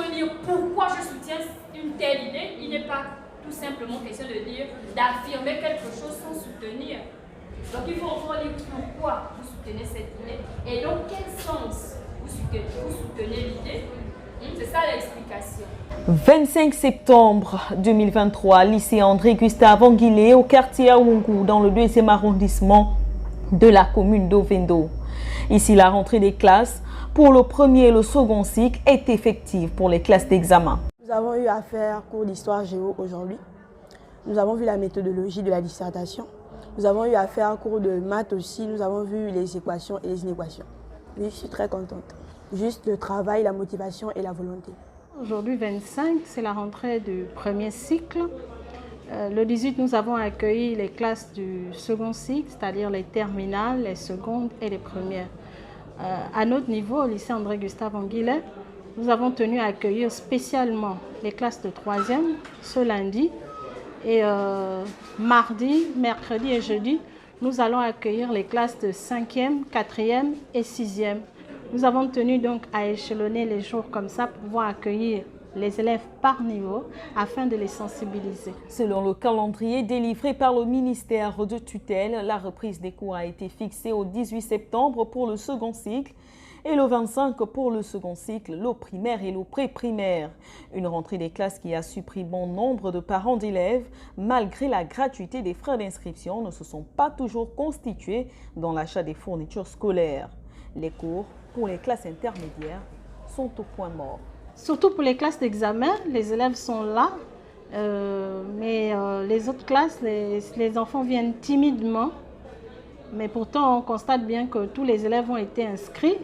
faut dire pourquoi je soutiens une telle idée. Il n'est pas tout simplement question de dire, d'affirmer quelque chose sans soutenir. Donc il faut dire pourquoi vous soutenez cette idée et dans quel sens vous soutenez l'idée. C'est ça l'explication. 25 septembre 2023, lycée André-Gustave Anguillet au quartier Awungu dans le 2e arrondissement de la commune d'Ovendo. Ici, la rentrée des classes pour le premier et le second cycle est effective pour les classes d'examen. Nous avons eu à faire cours d'histoire géo aujourd'hui. Nous avons vu la méthodologie de la dissertation. Nous avons eu à faire un cours de maths aussi. Nous avons vu les équations et les inéquations. Oui, je suis très contente. Juste le travail, la motivation et la volonté. Aujourd'hui 25, c'est la rentrée du premier cycle. Le 18, nous avons accueilli les classes du second cycle, c'est-à-dire les terminales, les secondes et les premières. À notre niveau, au lycée André-Gustave Anguillet, nous avons tenu à accueillir spécialement les classes de 3e ce lundi. Et mardi, mercredi et jeudi, nous allons accueillir les classes de 5e, 4e et 6e. Nous avons tenu donc à échelonner les jours comme ça pour pouvoir accueillir les élèves par niveau afin de les sensibiliser. Selon le calendrier délivré par le ministère de tutelle, la reprise des cours a été fixée au 18 septembre pour le second cycle et le 25 pour le second cycle, le primaire et le pré-primaire. Une rentrée des classes qui a surpris bon nombre de parents d'élèves. Malgré la gratuité des frais d'inscription, ne se sont pas toujours constitués dans l'achat des fournitures scolaires. Les cours pour les classes intermédiaires sont au point mort. Surtout pour les classes d'examen, les élèves sont là, mais les autres classes, les enfants viennent timidement. Mais pourtant, on constate bien que tous les élèves ont été inscrits.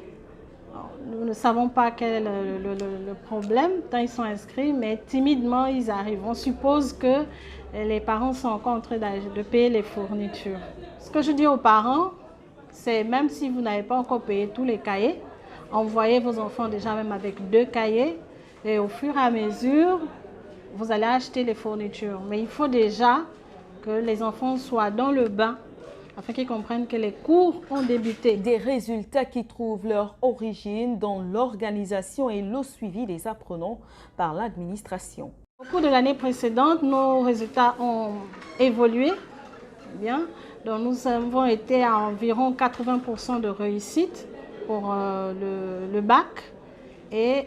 Nous ne savons pas quel est le problème, tant ils sont inscrits, mais timidement, ils arrivent. On suppose que les parents sont encore en train de payer les fournitures. Ce que je dis aux parents, c'est même si vous n'avez pas encore payé tous les cahiers, envoyez vos enfants déjà même avec 2 cahiers et au fur et à mesure, vous allez acheter les fournitures. Mais il faut déjà que les enfants soient dans le bain afin qu'ils comprennent que les cours ont débuté. Des résultats qui trouvent leur origine dans l'organisation et le suivi des apprenants par l'administration. Au cours de l'année précédente, nos résultats ont évolué. Bien. Donc nous avons été à environ 80% de réussite pour le bac et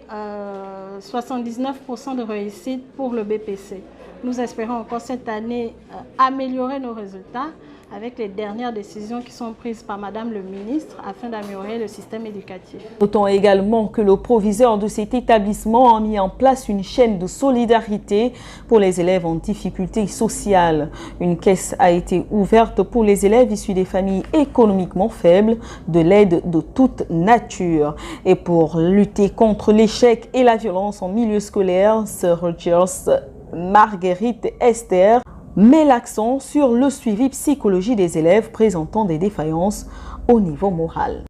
79% de réussite pour le BPC. Nous espérons encore cette année améliorer nos résultats avec les dernières décisions qui sont prises par Madame le ministre afin d'améliorer le système éducatif. Notons également que le proviseur de cet établissement a mis en place une chaîne de solidarité pour les élèves en difficulté sociale. Une caisse a été ouverte pour les élèves issus des familles économiquement faibles, de l'aide de toute nature. Et pour lutter contre l'échec et la violence en milieu scolaire, Sir Rogers Marguerite Esther met l'accent sur le suivi psychologique des élèves présentant des défaillances au niveau moral.